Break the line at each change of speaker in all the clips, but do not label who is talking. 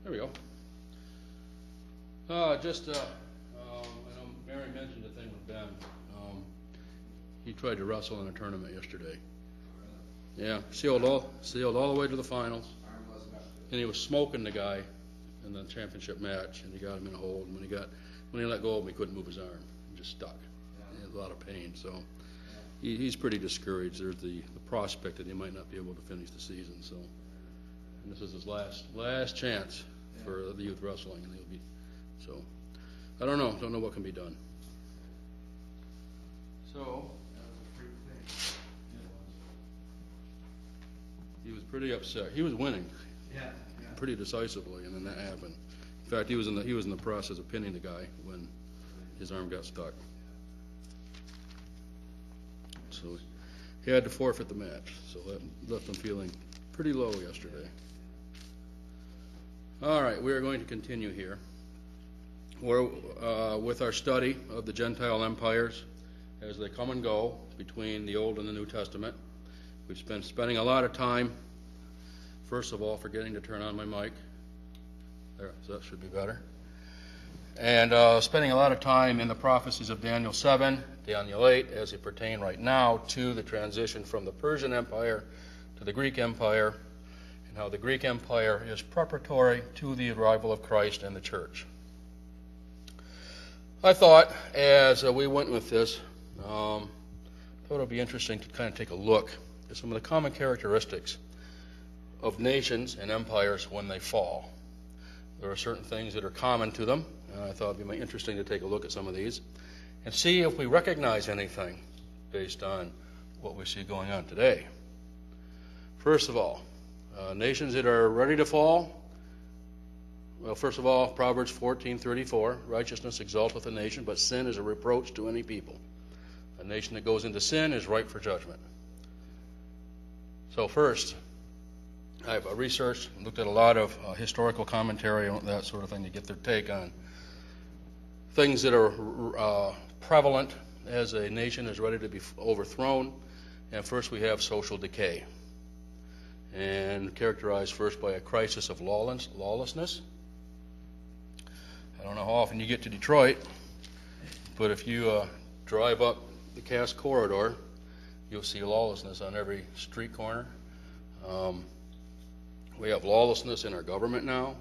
There we go. I know Mary mentioned the thing with Ben. He tried to wrestle in a tournament yesterday. Yeah, sealed all the way to the finals. And he was smoking the guy in the championship match, and he got him in a hold. And when he let go of him, he couldn't move his arm. He just stuck. He had a lot of pain. So he's pretty discouraged. There's the prospect that he might not be able to finish the season. So, and this is his last chance for the youth wrestling, and he'll be. So, I don't know what can be done. So, he was pretty upset. He was winning, pretty decisively, and then that happened. In fact, he was in the process of pinning the guy when his arm got stuck. So he had to forfeit the match. So that left him feeling pretty low yesterday. All right, we are going to continue here. We're with our study of the Gentile empires as they come and go between the Old and the New Testament. We've been spending a lot of time, first of all, forgetting to turn on my mic. There, so that should be better. And spending a lot of time in the prophecies of Daniel 7, Daniel 8, as they pertain right now to the transition from the Persian Empire to the Greek Empire, and how the Greek Empire is preparatory to the arrival of Christ and the church. I thought, as we went with this, I thought it would be interesting to kind of take a look at some of the common characteristics of nations and empires when they fall. There are certain things that are common to them, and I thought it would be interesting to take a look at some of these and see if we recognize anything based on what we see going on today. First of all, nations that are ready to fall. Well, first of all, Proverbs 14:34, righteousness exalteth a nation, but sin is a reproach to any people. A nation that goes into sin is ripe for judgment. So first, I've researched and looked at a lot of historical commentary and that sort of thing to get their take on things that are prevalent as a nation is ready to be overthrown. And first we have social decay, and characterized first by a crisis of lawlessness. I don't know how often you get to Detroit, but if you drive up the Cass Corridor, you'll see lawlessness on every street corner. We have lawlessness in our government now.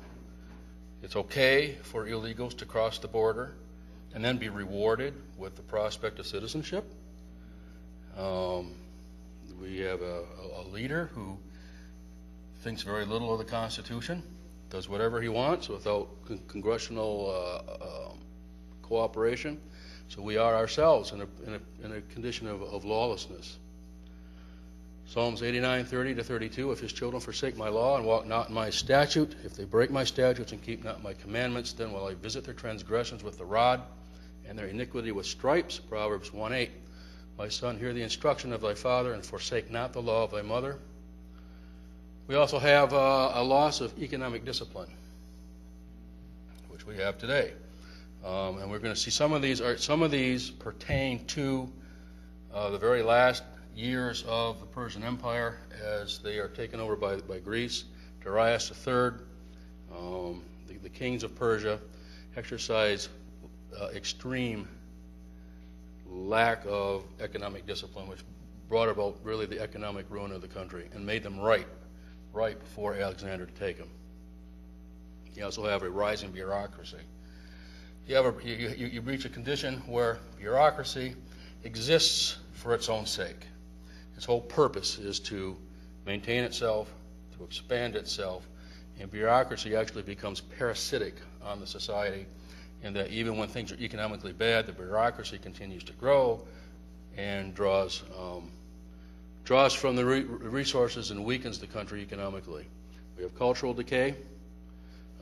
It's okay for illegals to cross the border and then be rewarded with the prospect of citizenship. We have a leader who thinks very little of the Constitution, does whatever he wants without congressional cooperation. So we are ourselves in a condition of lawlessness. Psalms 89:30-32, if his children forsake my law and walk not in my statute, if they break my statutes and keep not my commandments, then will I visit their transgressions with the rod and their iniquity with stripes. Proverbs 1:8, my son, hear the instruction of thy father and forsake not the law of thy mother. We also have a loss of economic discipline, which we have today. And we're going to see some of these pertain to the very last years of the Persian Empire as they are taken over by Greece. Darius III, the kings of Persia, exercised extreme lack of economic discipline, which brought about really the economic ruin of the country and made them ripe for Alexander to take them. You also have a rising bureaucracy. You reach a condition where bureaucracy exists for its own sake. Its whole purpose is to maintain itself, to expand itself, and bureaucracy actually becomes parasitic on the society, in that even when things are economically bad, the bureaucracy continues to grow and draws from the resources and weakens the country economically. We have cultural decay,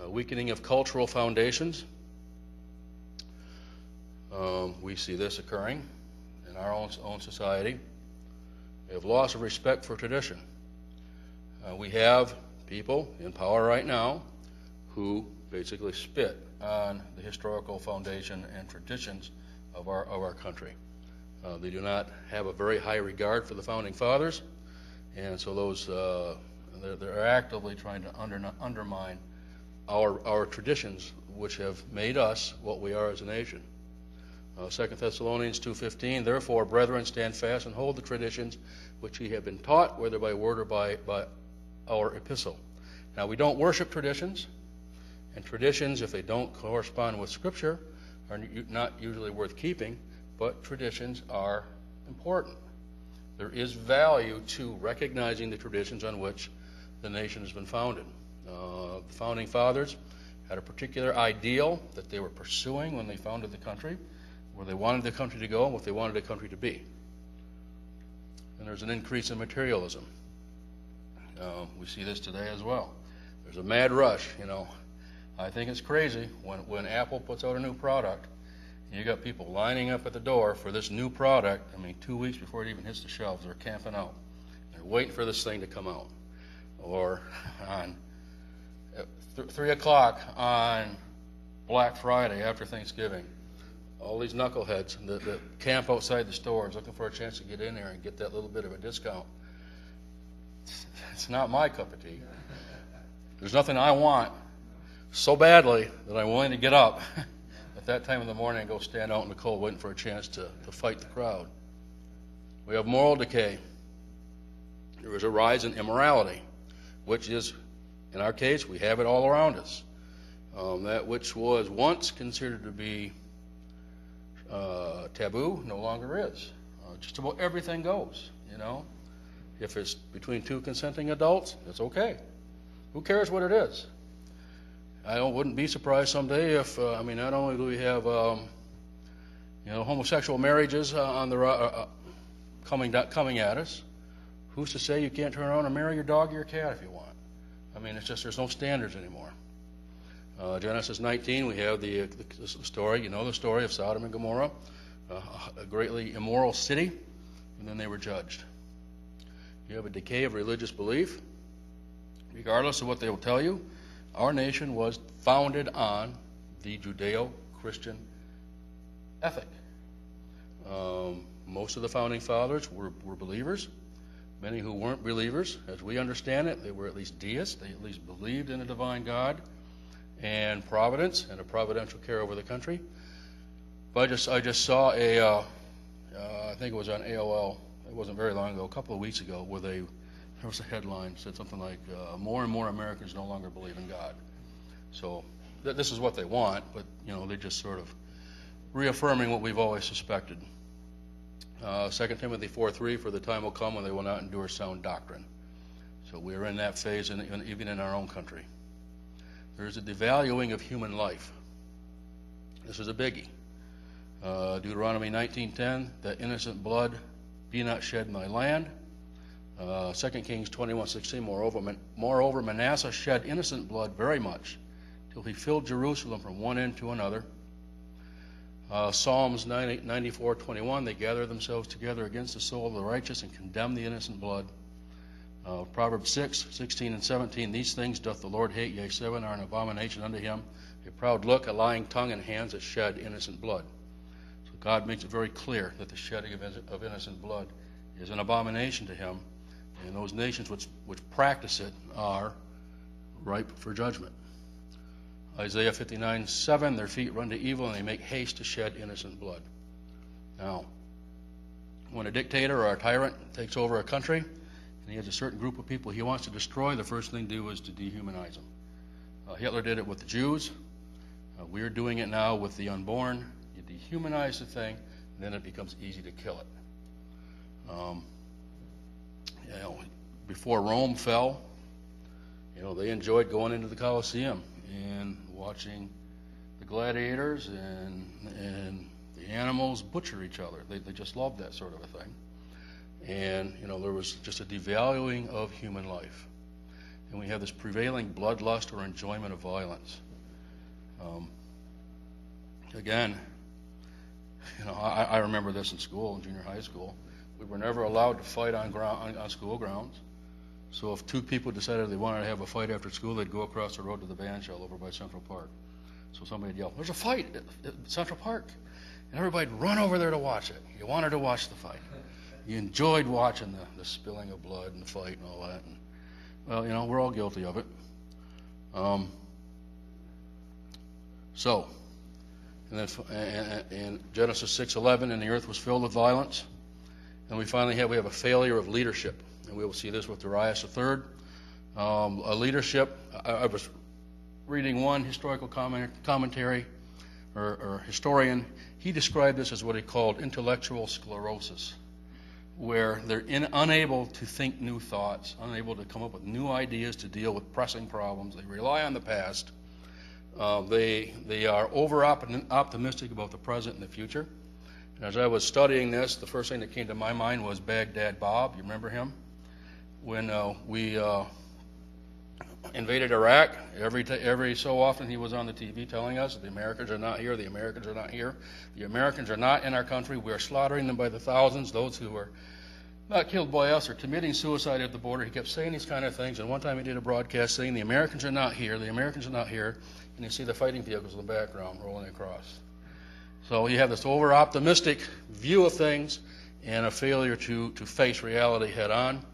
weakening of cultural foundations. We see this occurring in our own society. We have loss of respect for tradition. We have people in power right now who basically spit on the historical foundation and traditions of our country. They do not have a very high regard for the founding fathers, and so they're actively trying to undermine our traditions, which have made us what we are as a nation. 2 Thessalonians 2:15, therefore, brethren, stand fast and hold the traditions which ye have been taught, whether by word or by our epistle. Now, we don't worship traditions, and traditions, if they don't correspond with Scripture, are not usually worth keeping, but traditions are important. There is value to recognizing the traditions on which the nation has been founded. The Founding Fathers had a particular ideal that they were pursuing when they founded the country, where they wanted the country to go and what they wanted the country to be. And there's an increase in materialism. We see this today as well. There's a mad rush, I think it's crazy when Apple puts out a new product, you got people lining up at the door for this new product. 2 weeks before it even hits the shelves, they're camping out. They're waiting for this thing to come out. Or on 3 o'clock on Black Friday after Thanksgiving, all these knuckleheads that camp outside the stores looking for a chance to get in there and get that little bit of a discount. It's not my cup of tea. There's nothing I want so badly that I'm willing to get up at that time of the morning and go stand out in the cold waiting for a chance to fight the crowd. We have moral decay. There is a rise in immorality, which is, in our case, we have it all around us. That which was once considered to be taboo no longer is. Just about everything goes, If it's between two consenting adults, it's okay. Who cares what it is? I wouldn't be surprised someday if, not only do we have, homosexual marriages on the coming at us, who's to say you can't turn around and marry your dog or your cat if you want? It's just there's no standards anymore. Genesis 19, we have the story, the story of Sodom and Gomorrah, a greatly immoral city, and then they were judged. You have a decay of religious belief. Regardless of what they will tell you, our nation was founded on the Judeo-Christian ethic. Most of the founding fathers were believers. Many who weren't believers, as we understand it, they were at least deists. They at least believed in a divine God and providence and a providential care over the country. But I just saw I think it was on AOL, it wasn't very long ago, a couple of weeks ago, where there was a headline that said something like, more and more Americans no longer believe in God. So this is what they want, but they're just sort of reaffirming what we've always suspected. 2 Timothy 4:3, for the time will come when they will not endure sound doctrine. So we're in that phase even in our own country. There is a devaluing of human life. This is a biggie. Deuteronomy 19:10, that innocent blood be not shed in thy land. 2 Kings 21:16, moreover Manasseh shed innocent blood very much, till he filled Jerusalem from one end to another. Psalms 94:21, they gather themselves together against the soul of the righteous and condemn the innocent blood. Proverbs 6:16 and 17, these things doth the Lord hate, yea, 7 are an abomination unto him, a proud look, a lying tongue, and hands that shed innocent blood. So God makes it very clear that the shedding of innocent blood is an abomination to him, and those nations which practice it are ripe for judgment. Isaiah 59:7, their feet run to evil and they make haste to shed innocent blood. Now, when a dictator or a tyrant takes over a country and he has a certain group of people he wants to destroy, the first thing to do is to dehumanize them. Hitler did it with the Jews. We're doing it now with the unborn. You dehumanize the thing, and then it becomes easy to kill it. Before Rome fell, they enjoyed going into the Colosseum and watching the gladiators and the animals butcher each other. They just loved that sort of a thing. And, there was just a devaluing of human life. And we have this prevailing bloodlust or enjoyment of violence. Again, I remember this in school, in junior high school. We were never allowed to fight on school grounds. So if two people decided they wanted to have a fight after school, they'd go across the road to the band shell over by Central Park. So somebody would yell, there's a fight at Central Park. And everybody'd run over there to watch it. You wanted to watch the fight. You enjoyed watching the spilling of blood and the fight and all that. And, well, we're all guilty of it. So, and then in Genesis 6:11, and the earth was filled with violence. And we finally have a failure of leadership, and we will see this with Darius III. A leadership. I was reading one historical commentary or historian. He described this as what he called intellectual sclerosis, where they're unable to think new thoughts, unable to come up with new ideas to deal with pressing problems. They rely on the past. They are over-optimistic about the present and the future. And as I was studying this, the first thing that came to my mind was Baghdad Bob. You remember him? When we invaded Iraq, every so often he was on the TV telling us the Americans are not here, the Americans are not here, the Americans are not in our country, we are slaughtering them by the thousands, those who are not killed by us are committing suicide at the border. He kept saying these kind of things, and one time he did a broadcast saying the Americans are not here, the Americans are not here, and you see the fighting vehicles in the background rolling across. So you have this over-optimistic view of things and a failure to face reality head on.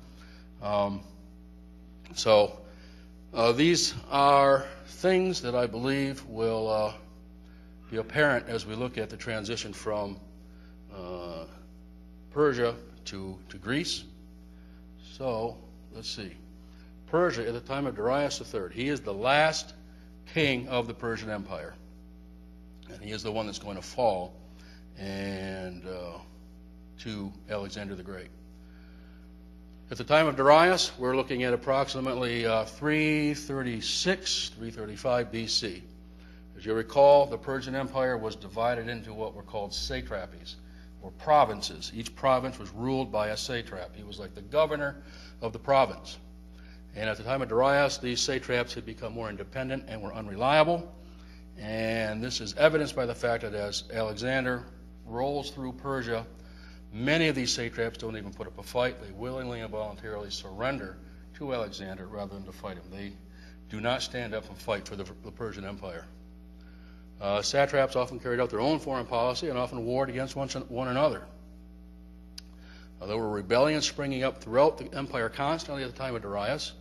These are things that I believe will be apparent as we look at the transition from Persia to Greece. So, let's see. Persia, at the time of Darius III, he is the last king of the Persian Empire. And he is the one that's going to fall and to Alexander the Great. At the time of Darius, we're looking at approximately 336, 335 BC. As you recall, the Persian Empire was divided into what were called satrapies, or provinces. Each province was ruled by a satrap. He was like the governor of the province. And at the time of Darius, these satraps had become more independent and were unreliable. And this is evidenced by the fact that as Alexander rolls through Persia, many of these satraps don't even put up a fight. They willingly and voluntarily surrender to Alexander rather than to fight him. They do not stand up and fight for the Persian Empire. Satraps often carried out their own foreign policy and often warred against one another. There were rebellions springing up throughout the empire constantly at the time of Darius,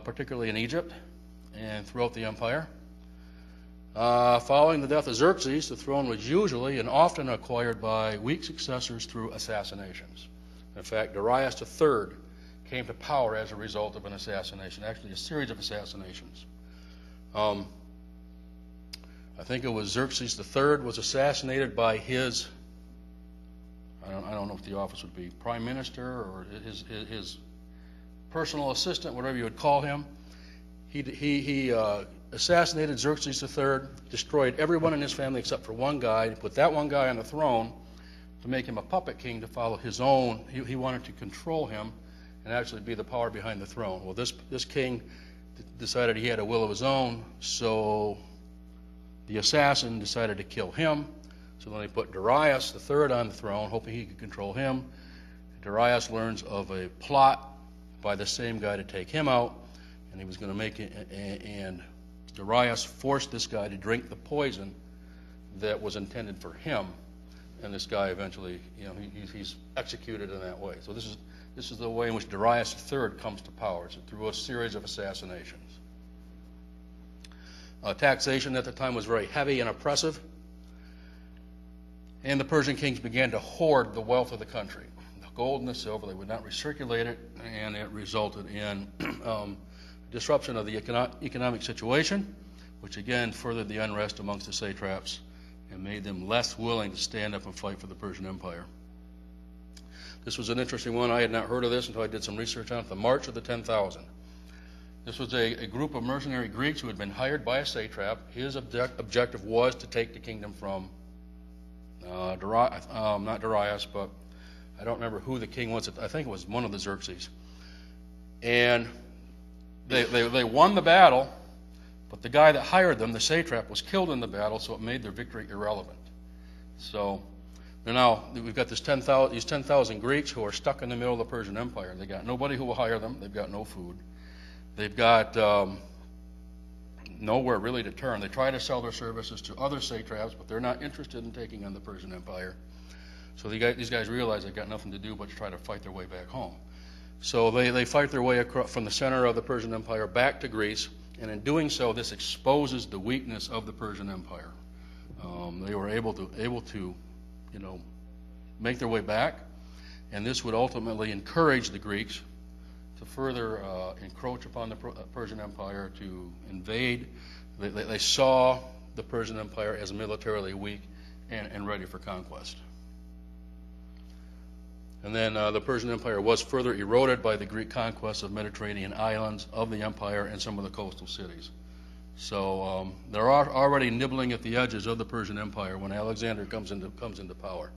particularly in Egypt and throughout the empire. Following the death of Xerxes, the throne was usually and often acquired by weak successors through assassinations. In fact, Darius III came to power as a result of an assassination, actually a series of assassinations. I think it was Xerxes III was assassinated by his, I don't know if the office would be prime minister or his personal assistant, whatever you would call him. He assassinated Xerxes III, destroyed everyone in his family except for one guy, put that one guy on the throne to make him a puppet king to follow his own. He wanted to control him and actually be the power behind the throne. Well, this king decided he had a will of his own, so the assassin decided to kill him. So then they put Darius III on the throne, hoping he could control him. Darius learns of a plot by the same guy to take him out, and he was going to make it, and Darius forced this guy to drink the poison that was intended for him, and this guy eventually, he's executed in that way. So this is the way in which Darius III comes to power. It's through a series of assassinations. Taxation at the time was very heavy and oppressive, and the Persian kings began to hoard the wealth of the country. The gold and the silver, they would not recirculate it, and it resulted in disruption of the economic situation, which again furthered the unrest amongst the satraps and made them less willing to stand up and fight for the Persian Empire. This was an interesting one. I had not heard of this until I did some research on it. The March of the 10,000. This was a group of mercenary Greeks who had been hired by a satrap. His objective was to take the kingdom from not Darius, but I don't remember who the king was. I think it was one of the Xerxes. And they won the battle, but the guy that hired them, the satrap, was killed in the battle, so it made their victory irrelevant. So now we've got these 10,000 Greeks who are stuck in the middle of the Persian Empire. They got nobody who will hire them. They've got no food. They've got nowhere really to turn. They try to sell their services to other satraps, but they're not interested in taking on the Persian Empire. So these guys realize they've got nothing to do but to try to fight their way back home. So they fight their way across from the center of the Persian Empire back to Greece, and in doing so, this exposes the weakness of the Persian Empire. They were able to, make their way back, and this would ultimately encourage the Greeks to further encroach upon the Persian Empire, to invade. They saw the Persian Empire as militarily weak and ready for conquest. And then the Persian Empire was further eroded by the Greek conquest of Mediterranean islands of the empire and some of the coastal cities. So they're already nibbling at the edges of the Persian Empire when Alexander comes into power.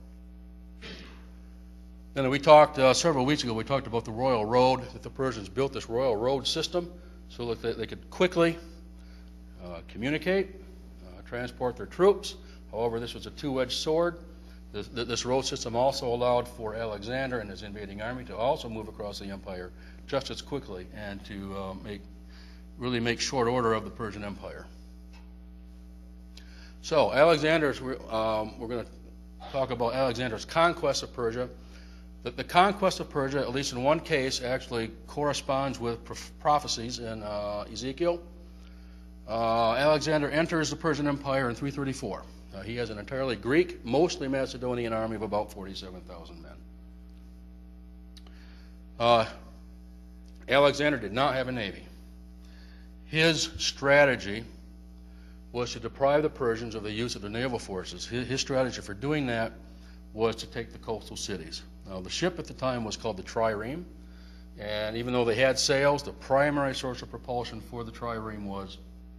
Then we talked several weeks ago. We talked about the royal road, that the Persians built this royal road system so that they could quickly communicate, transport their troops. However, this was a two-edged sword. This road system also allowed for Alexander and his invading army to also move across the empire just as quickly and to really make short order of the Persian Empire. So we're going to talk about Alexander's conquest of Persia. The conquest of Persia, at least in one case, actually corresponds with prophecies in Ezekiel. Alexander enters the Persian Empire in 334. He has an entirely Greek, mostly Macedonian army of about 47,000 men. Alexander did not have a navy. His strategy was to deprive the Persians of the use of their naval forces. His strategy for doing that was to take the coastal cities. Now, the ship at the time was called the trireme, and even though they had sails, the primary source of propulsion for the trireme was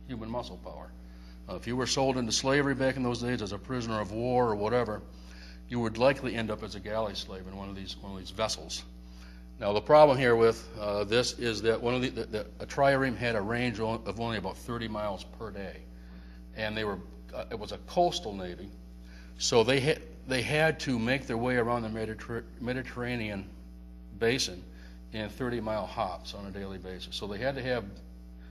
human muscle power. If you were sold into slavery back in those days as a prisoner of war or whatever, you would likely end up as a galley slave in one of these vessels. Now, the problem here with this is that a trireme had a range of only about 30 miles per day, and it was a coastal navy, so they had to make their way around the Mediterranean basin in 30-mile hops on a daily basis. So they had to have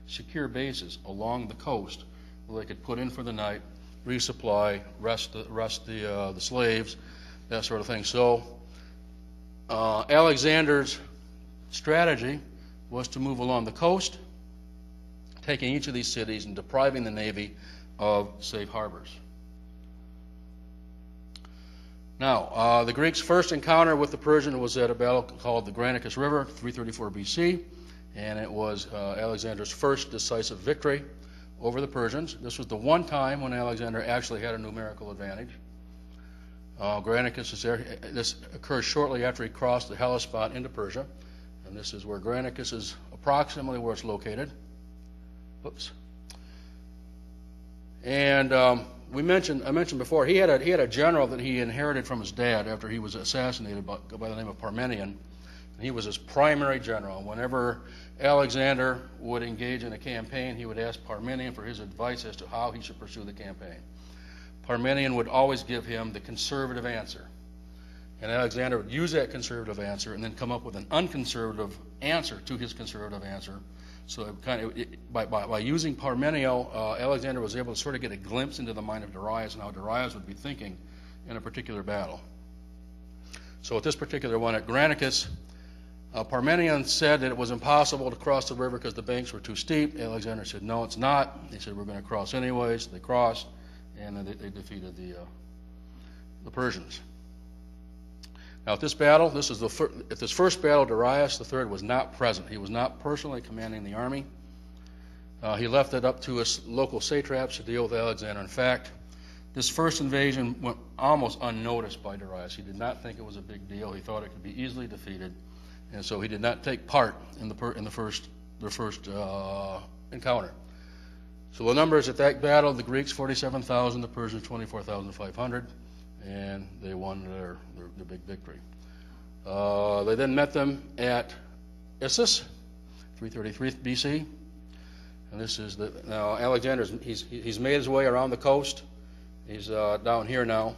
secure bases along the coast where they could put in for the night, resupply, rest the slaves, that sort of thing. So Alexander's strategy was to move along the coast, taking each of these cities and depriving the navy of safe harbors. Now, the Greeks' first encounter with the Persian was at a battle called the Granicus River, 334 BC, and it was Alexander's first decisive victory over the Persians. This was the one time when Alexander actually had a numerical advantage. Granicus is there. This occurs shortly after he crossed the Hellespont into Persia, and this is where Granicus is approximately where it's located. Oops. And I mentioned before, he had a general that he inherited from his dad after he was assassinated by the name of Parmenion. He was his primary general. Whenever Alexander would engage in a campaign, he would ask Parmenion for his advice as to how he should pursue the campaign. Parmenion would always give him the conservative answer. And Alexander would use that conservative answer and then come up with an unconservative answer to his conservative answer. So by using Parmenio, Alexander was able to sort of get a glimpse into the mind of Darius and how Darius would be thinking in a particular battle. So at this particular one at Granicus, Parmenion said that it was impossible to cross the river because the banks were too steep. Alexander said, no, it's not. He said, we're going to cross anyways. They crossed, and then they defeated the Persians. Now, at this battle, at this first battle, Darius III was not present. He was not personally commanding the army. He left it up to his local satraps to deal with Alexander. In fact, this first invasion went almost unnoticed by Darius. He did not think it was a big deal. He thought it could be easily defeated, and so he did not take part in their first encounter. So the numbers at that battle: the Greeks 47,000, the Persians 24,500. And they won their big victory. They then met them at Issus, 333 BC. And this is now Alexander's. He's made his way around the coast. He's down here now.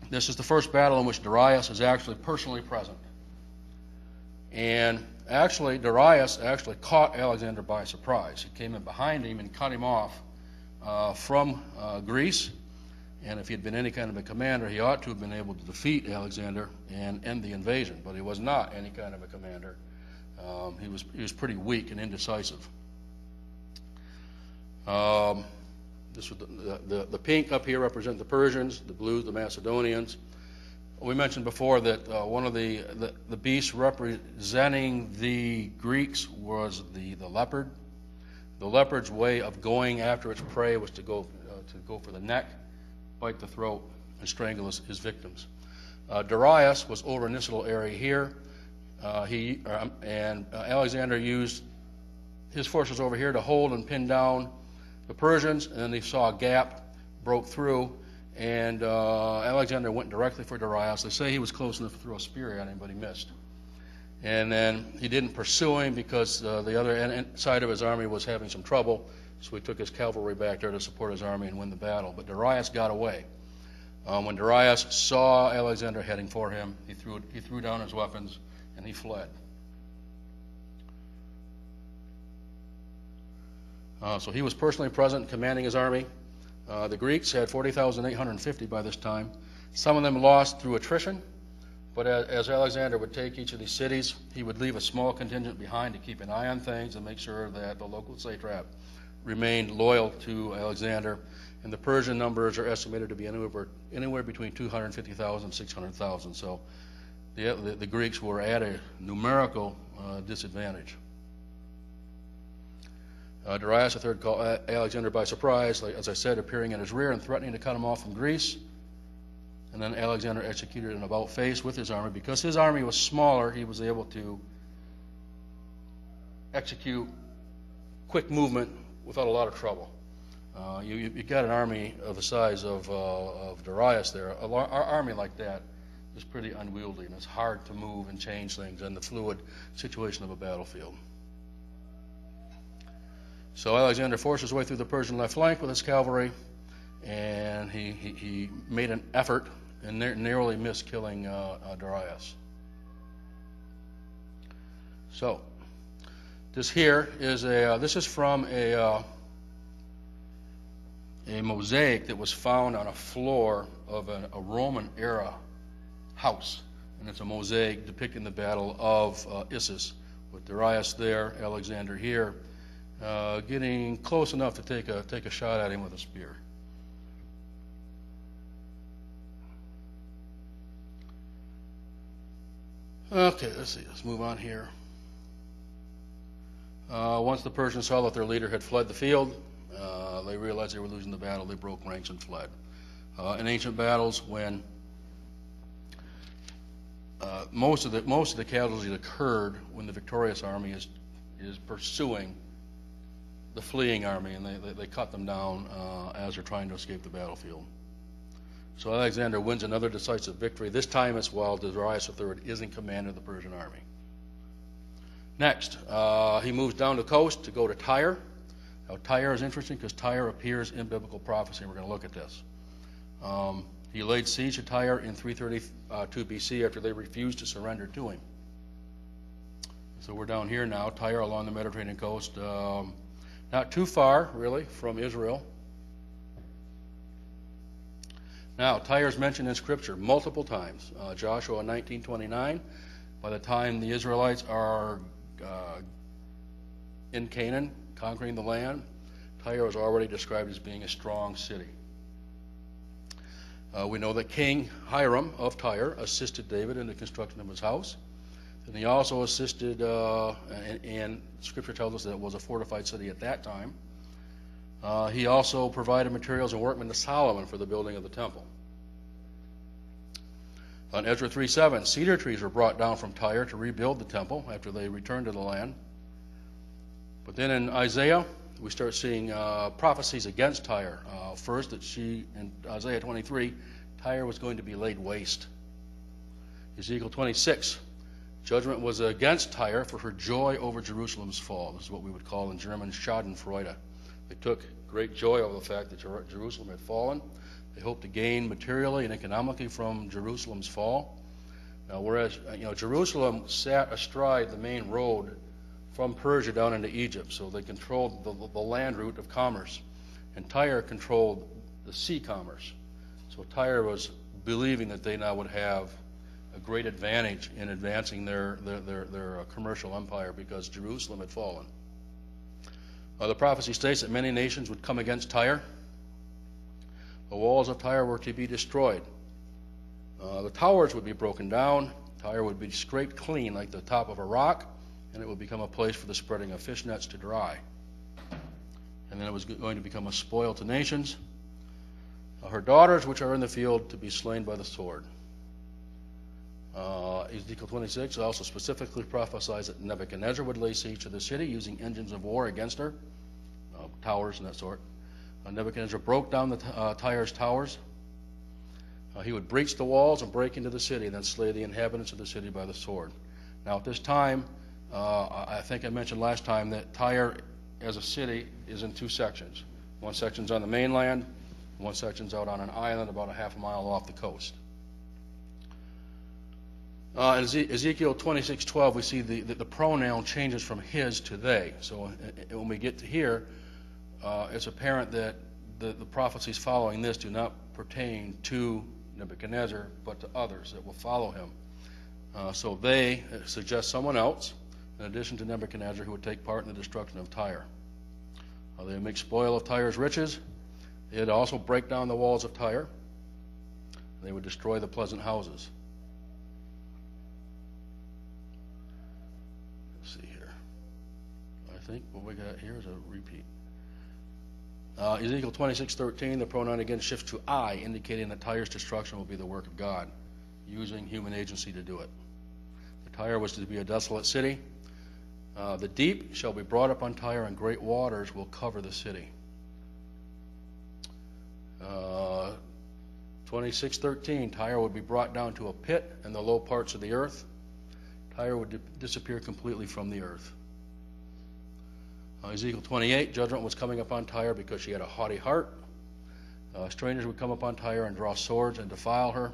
This is the first battle in which Darius is actually personally present. And actually, Darius actually caught Alexander by surprise. He came in behind him and cut him off from Greece. And if he had been any kind of a commander, he ought to have been able to defeat Alexander and end the invasion. But he was not any kind of a commander. He was pretty weak and indecisive. This was the pink up here represent the Persians, the blues the Macedonians. We mentioned before that one of the beasts representing the Greeks was the leopard. The leopard's way of going after its prey was to go for the neck, bite the throat, and strangle his victims. Darius was over in this little area here. Alexander used his forces over here to hold and pin down the Persians, and then they saw a gap, broke through, and Alexander went directly for Darius. They say he was close enough to throw a spear at him, but he missed. And then he didn't pursue him because the other side of his army was having some trouble, so he took his cavalry back there to support his army and win the battle. But Darius got away. When Darius saw Alexander heading for him, he threw down his weapons and he fled. So he was personally present, commanding his army. The Greeks had 40,850 by this time. Some of them lost through attrition, but as Alexander would take each of these cities, he would leave a small contingent behind to keep an eye on things and make sure that the local satrap remained loyal to Alexander. And the Persian numbers are estimated to be anywhere between 250,000 and 600,000. So the Greeks were at a numerical disadvantage. Darius III caught Alexander by surprise, as I said, appearing in his rear and threatening to cut him off from Greece. And then Alexander executed an about-face with his army. Because his army was smaller, he was able to execute quick movement without a lot of trouble. You got an army of the size of Darius there. Our army like that is pretty unwieldy, and it's hard to move and change things in the fluid situation of a battlefield. So Alexander forced his way through the Persian left flank with his cavalry, and he made an effort and narrowly missed killing Darius. So this here is this is from a mosaic that was found on a floor of a Roman era house, and it's a mosaic depicting the battle of Issus, with Darius there, Alexander here, getting close enough to take a shot at him with a spear. Okay, let's move on here. Once the Persians saw that their leader had fled the field, they realized they were losing the battle. They broke ranks and fled. In ancient battles, when most of the casualties occurred when the victorious army is pursuing the fleeing army, and they cut them down as they're trying to escape the battlefield. So Alexander wins another decisive victory. This time it's while Darius III is in command of the Persian army. Next, he moves down the coast to go to Tyre. Now, Tyre is interesting because Tyre appears in biblical prophecy. We're going to look at this. He laid siege to Tyre in 332 BC after they refused to surrender to him. So we're down here now, Tyre along the Mediterranean coast, not too far, really, from Israel. Now, Tyre is mentioned in Scripture multiple times. Joshua 19:29. By the time the Israelites are in Canaan, conquering the land, Tyre is already described as being a strong city. We know that King Hiram of Tyre assisted David in the construction of his house. And he also assisted, and Scripture tells us that it was a fortified city at that time. He also provided materials and workmen to Solomon for the building of the temple. On Ezra 3:7, cedar trees were brought down from Tyre to rebuild the temple after they returned to the land. But then in Isaiah, we start seeing prophecies against Tyre. First, that in Isaiah 23, Tyre was going to be laid waste. Ezekiel 26, judgment was against Tyre for her joy over Jerusalem's fall. This is what we would call in German Schadenfreude. They took great joy over the fact that Jerusalem had fallen. They hoped to gain materially and economically from Jerusalem's fall. Now, whereas Jerusalem sat astride the main road from Persia down into Egypt, so they controlled the land route of commerce, and Tyre controlled the sea commerce. So Tyre was believing that they now would have a great advantage in advancing their commercial empire because Jerusalem had fallen. The prophecy states that many nations would come against Tyre. The walls of Tyre were to be destroyed. The towers would be broken down. Tyre would be scraped clean like the top of a rock, and it would become a place for the spreading of fish nets to dry. And then it was going to become a spoil to nations. Her daughters, which are in the field, to be slain by the sword. Ezekiel 26 also specifically prophesies that Nebuchadnezzar would lay siege to the city using engines of war against her, towers and that sort. Nebuchadnezzar broke down the Tyre's towers. He would breach the walls and break into the city and then slay the inhabitants of the city by the sword. Now at this time, I think I mentioned last time that Tyre as a city is in two sections. One section's on the mainland, one section's out on an island about a half a mile off the coast. In Ezekiel 26:12, we see the pronoun changes from his to they. So when we get to here, it's apparent that the prophecies following this do not pertain to Nebuchadnezzar, but to others that will follow him. So they suggest someone else, in addition to Nebuchadnezzar, who would take part in the destruction of Tyre. They would make spoil of Tyre's riches. They would also break down the walls of Tyre. They would destroy the pleasant houses. Let's see here. I think what we got here is a repeat. Ezekiel 26:13, the pronoun again shifts to I, indicating that Tyre's destruction will be the work of God, using human agency to do it. The Tyre was to be a desolate city. The deep shall be brought upon Tyre, and great waters will cover the city. 26:13, Tyre would be brought down to a pit in the low parts of the earth. Tyre would disappear completely from the earth. Ezekiel 28, judgment was coming upon Tyre because she had a haughty heart. Strangers would come upon Tyre and draw swords and defile her.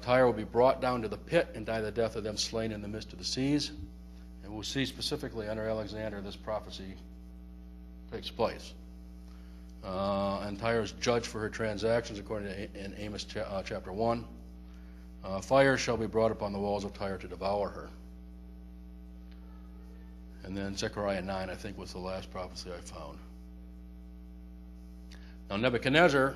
Tyre would be brought down to the pit and die the death of them slain in the midst of the seas. And we'll see specifically under Alexander this prophecy takes place. And Tyre is judged for her transactions according to in Amos chapter 1. Fire shall be brought upon the walls of Tyre to devour her. And then Zechariah 9, I think, was the last prophecy I found. Now Nebuchadnezzar,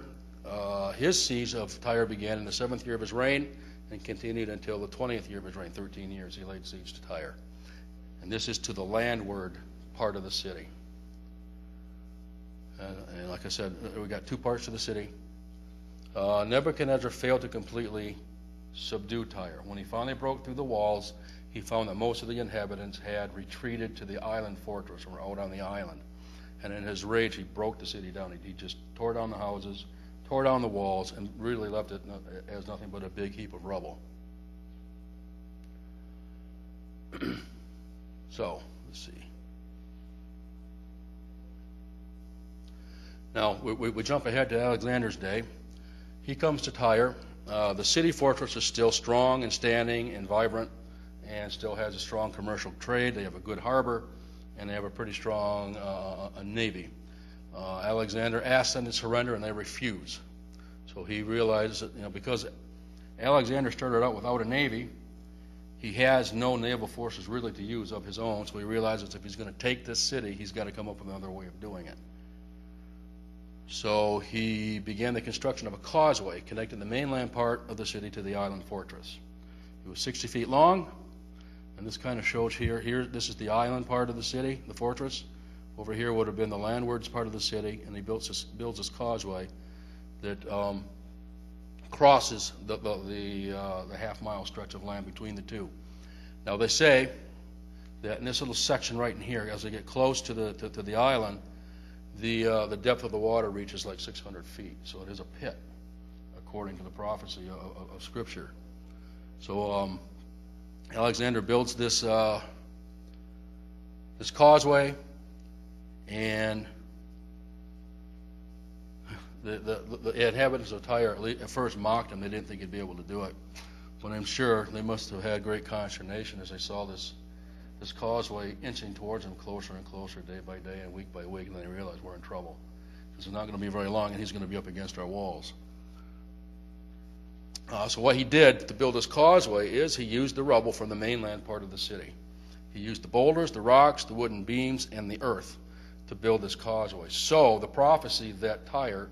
his siege of Tyre began in the 7th year of his reign and continued until the 20th year of his reign. 13 years he laid siege to Tyre. And this is to the landward part of the city. And like I said, we got two parts to the city. Nebuchadnezzar failed to completely subdue Tyre. When he finally broke through the walls, he found that most of the inhabitants had retreated to the island fortress and were out on the island. And in his rage, he broke the city down. He just tore down the houses, tore down the walls, and really left it as nothing but a big heap of rubble. So, let's see. Now, we jump ahead to Alexander's day. He comes to Tyre. The city fortress is still strong and standing and vibrant and still has a strong commercial trade. They have a good harbor, and they have a pretty strong navy. Alexander asks them to surrender, and they refuse. So he realizes that, because Alexander started out without a navy, he has no naval forces really to use of his own, so he realizes if he's going to take this city, he's got to come up with another way of doing it. So he began the construction of a causeway connecting the mainland part of the city to the island fortress. It was 60 feet long, and this kind of shows here, this is the island part of the city, the fortress. Over here would have been the landwards part of the city, and he builds this causeway that crosses the half-mile stretch of land between the two. Now they say that in this little section right in here, as they get close to the island, the depth of the water reaches like 600 feet. So it is a pit, according to the prophecy of Scripture. So Alexander builds this causeway, and the inhabitants of Tyre at first mocked him. They didn't think he'd be able to do it. But I'm sure they must have had great consternation as they saw this causeway inching towards him closer and closer day by day and week by week, and they realized we're in trouble. This is not going to be very long, and he's going to be up against our walls. So what he did to build this causeway is he used the rubble from the mainland part of the city. He used the boulders, the rocks, the wooden beams, and the earth to build this causeway. So the prophecy that Tyre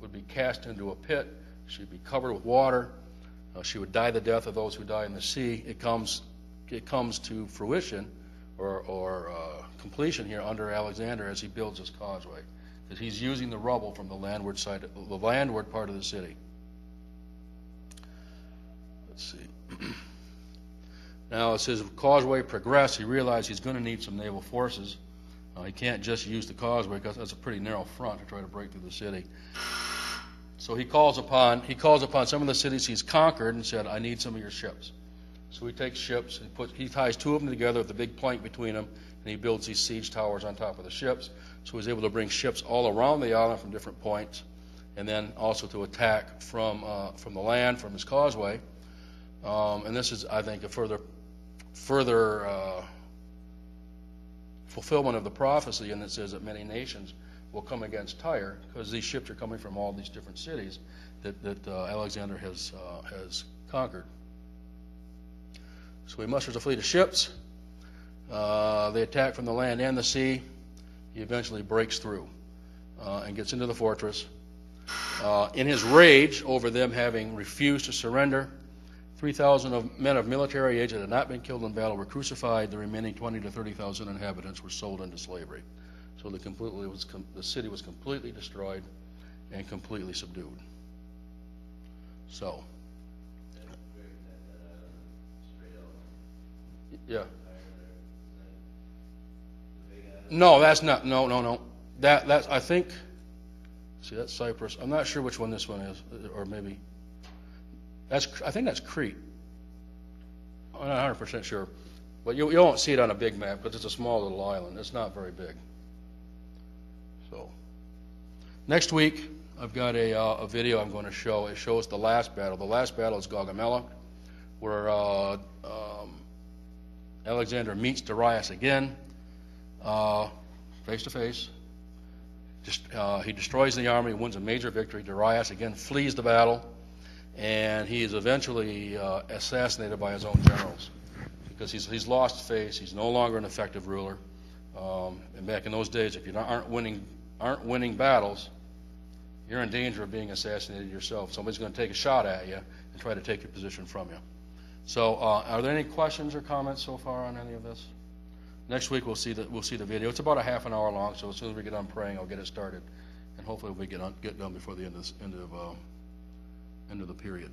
would be cast into a pit, she'd be covered with water, she would die the death of those who die in the sea, it comes to fruition or completion here under Alexander as he builds this causeway. Because he's using the rubble from the landward side, the landward part of the city. Let's see. Now, as his causeway progressed, he realized he's going to need some naval forces. He can't just use the causeway because that's a pretty narrow front to try to break through the city. So he calls upon some of the cities he's conquered and said, "I need some of your ships." So he takes ships and he ties two of them together with a big plank between them, and he builds these siege towers on top of the ships. So he's able to bring ships all around the island from different points, and then also to attack from the land, from his causeway. And this is, I think, a further fulfillment of the prophecy, and it says that many nations will come against Tyre because these ships are coming from all these different cities that Alexander has conquered. So he musters a fleet of ships. They attack from the land and the sea. He eventually breaks through and gets into the fortress. In his rage over them having refused to surrender, 3,000 men of military age that had not been killed in battle were crucified. The remaining 20,000 to 30,000 inhabitants were sold into slavery. So the city was completely destroyed and completely subdued. So, yeah. No, that's not. No. That's. I think. See, that's Cyprus. I'm not sure which one this one is, or maybe. I think that's Crete. I'm not 100% sure, but you won't see it on a big map because it's a small little island. It's not very big. So, next week I've got a video I'm going to show. It shows the last battle. The last battle is Gaugamela, where Alexander meets Darius again, face to face. He destroys the army, wins a major victory. Darius again flees the battle, and he is eventually assassinated by his own generals because he's lost face. He's no longer an effective ruler. And back in those days, if you aren't winning battles, you're in danger of being assassinated yourself. Somebody's going to take a shot at you and try to take your position from you. So, are there any questions or comments so far on any of this? Next week we'll see the video. It's about a half an hour long, so as soon as we get done praying, I'll get it started, and hopefully we get done before the end of the period.